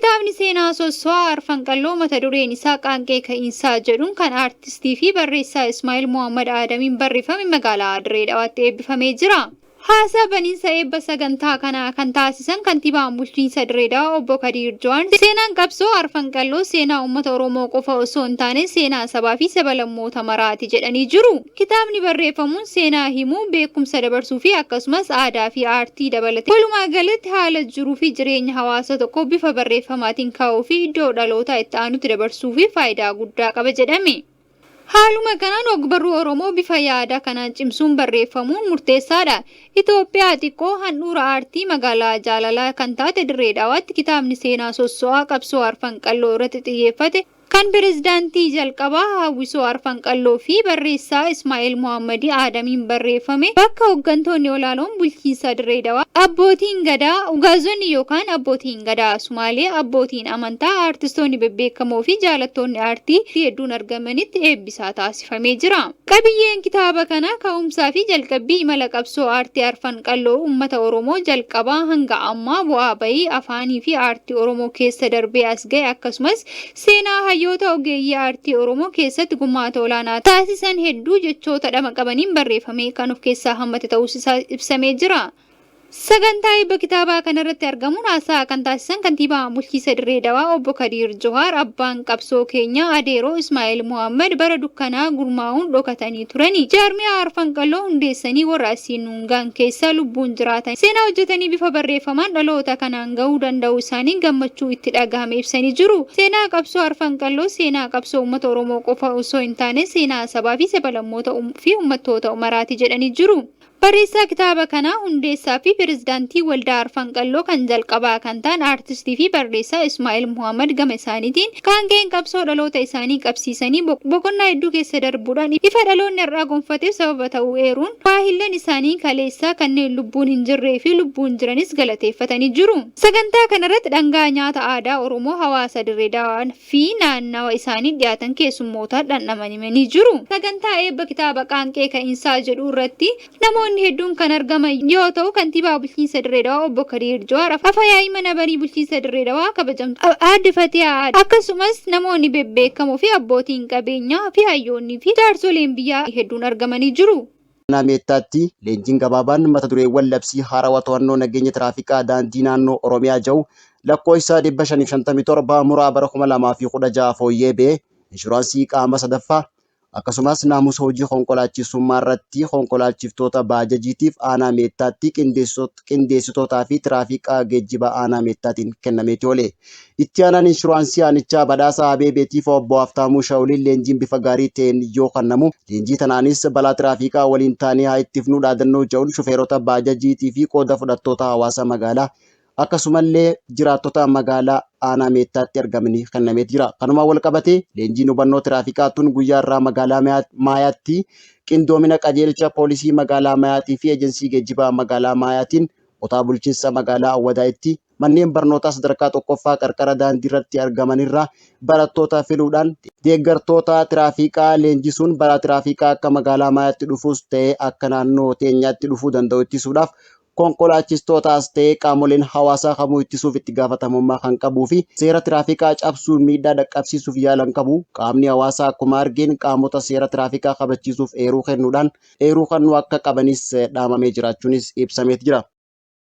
Kitaabni seenaa Sossowaa Arfan Qalloo mata dureen isaa Qaanqee Ka'iinsaa jedhuun kan aartistii fi barreessaa Ismaa'eel Muhammad Aadamiin barreeffame magaalaa Dirree Dhawaatti eebbifamee jira. Haasaa baniinsa eebba sagantaa kanaa kan taasisan kantiibaan bulchiinsa Dirree Dhawaa obbo Kadiir Jawaan seenaan qabsoo Arfan Qalloo seenaa uummata Oromoo qofa osoo hin taane seenaa sabaa fi sab-lammoota maraati jedhanii jiru. Kitaabni barreeffamuun seenaa himuu, beekumsa dabarsuu fi akkasumas aadaa fi aartii dabalatee walumaa galatti haala jiruu fi jireenya hawaasa tokkoo bifa barreeffamaatiin kaa'uu fi iddoo dhalootaa itti aanutti dabarsuu fi faayidaa guddaa qaba jedhame. Haaluma kanaan ogbarruu Oromoo bifa yaada kanaan cimsuun barreeffamuun murteessaadha. Itoophiyaa xiqqoo handhuura aartii magaalaa jaalalaa kan taate Dirree Dhawaatti kitaabni seenaa Sossowaa qabsoo Arfan Qalloo irratti xiyyeeffate kan pirezidaantii jalqabaa Hawwisoo Arfan Qalloo fi barreessaa Ismaa'eel Muhammad Aadamiin barreeffame bakka hooggantoonni olaanoon bulchiinsa Dirree Dhawaa, abbootiin gadaa, ugaazonni yookaan abbootiin gadaa Sumaalee, abbootiin amantaa, aartistoonni bebbeekamoo fi jaalattoonni aartii hedduun argamanitti eebbisaa taasifamee jira. Qabiyyeen kitaaba kanaa ka'umsaa fi jalqabbii imala qabsoo aartii Arfan Qalloo uummata Oromoo jalqabaa hanga ammaa bu'aa bahii afaanii fi aartii Oromoo keessa darbee as ga'e akkasumas seenaa hayyoota ogeeyyii aartii Oromoo keessatti gumaata olaanaa taasisan hedduu jechoota dhama qabaniin barreeffamee kan of keessaa hammate ta'uus isaa ibsamee jira. Sagantaa eebba kitaabaa kanarratti argamuun haasaa kan taasisan kantiibaa bulchiinsa Dirree Dhawaa obbo Kadiir Jawaar abbaan qabsoo keenya Adeeroo Ismaa'eel Muhammad bara dukkanaa gurmaa'uun dhokatanii turanii jaarmiyaa Arfan Qalloo hundeessanii warra asiin nuungaan keessa lubbuun jiraatan seenaa hojjetanii bifa barreeffamaan dhaloota kanaan gahuu danda'uu isaanii gammachuu itti dhagahame ibsanii jiru. Seenaa qabsoo Arfan Qalloo seenaa qabsoo uummata Oromoo qofa osoo hin taane seenaa sabaa fi sab-lammoota fi uummattoota maraati jedhanii jiru. Barreessaa kitaaba kanaa hundeessaa fi pirezidaantii waldaa Arfan Qalloo kan jalqabaa kan ta'an aartistii fi barreessaa Ismaa'eel Muhammad gama isaaniitiin qaanqeen qabsoo dhaloota isaanii qabsiisanii boqonnaa hedduu keessa darbuudhaan ifa dhaloonni irraa gonfateef sababa ta'uu eeruun waahillan isaanii kaleessaa kanneen lubbuun hin jirree fi lubbuun jiranis galateeffatanii jiru. Sagantaa kanarratti dhangaa nyaata aadaa Oromoo hawaasa Dirree Dhawaa fi naannawa isaanii dhiyaatan keessummootaan dhandhamanimanii jiru. Sagantaa eebba kitaaba Qaanqee Ka'iinsaa jedhu irratti namoonni hedduun kan argaman yoo ta'u kantiibaa bulchiinsa Dirree Dhawaa obbo Kadiir Jawaar afyaa'ii mana barii bulchiinsa Dirree Dhawaa kabajamtu aadde Fatihaa akkasumas namoonni bebbeekamoo fi abbootiin qabeenyaa fi hayyoonnii fi jaarsoleen biyyaa hedduun argamanii jiru. Meettaatti leenjiin gabaabaan mata dureewwan labsii haarawaa to'annoo nageenya tiraafikaa daandii naannoo Oromiyaa jiru lakkoofsa 557 muraa bara 2016 fooyyee ba'e inshuraansii qaama sadaffaa akkasumas naamusa hojii konkolaachisummaa irratti konkolaachiftoota baajajiitiif aanaa meettaatti qindeessitootaa fi tiraafikaa geejjiba aanaa meettaatiin kennameeti oole. Itti aanaan inshuraansii aanichaa badhaasa Abeebeetiif obbo Haftaamuu Shawliin leenjiin bifa gaarii ta'een yoo kennamu leenjii tanaanis balaa tiraafikaa waliin taanee haa ittifnuu dhaadannoo jedhuun shufeerota baajajiitii fi qooda fudhattoota hawaasa magaalaa akkasumallee jiraattota magaalaa aanaa meettaatti argamanii kennameet jira. Kanuma wal qabatee leenjiin hubannoo tiraafikaa tun guyyaa irraa magaalaa Maayaatti qindoomina qajeelcha poolisii magaalaa Maayaatii fi eejensii geejjibaa magaalaa Maayaatiin kutaa bulchiinsa magaalaa Awwadaayitti manneen barnootaa sadarkaa tokkoffaa qarqara daandii irratti argamanirraa barattoota filuudhaan deeggartoota tiraafikaa leenjisuun balaa tiraafikaa akka magaalaa Maayaatti dhufuus ta'ee akka naannoo teenyaatti dhufuu danda'u ittisuudhaaf konkolaachistotaas ta'ee qaamoleen hawaasaa kamuu ittisuuf itti gaafatamummaa kan qabuu fi seera tiraafikaa cabsuun miidhaa dhaqqabsiisuuf yaalan qabu qaamni hawaasaa akkuma argeen qaamota seera tiraafikaa kabachiisuuf eeruu kennuudhaan eeruu kennuu akka qabanis dhaamamee jiraachuunis ibsameet jira.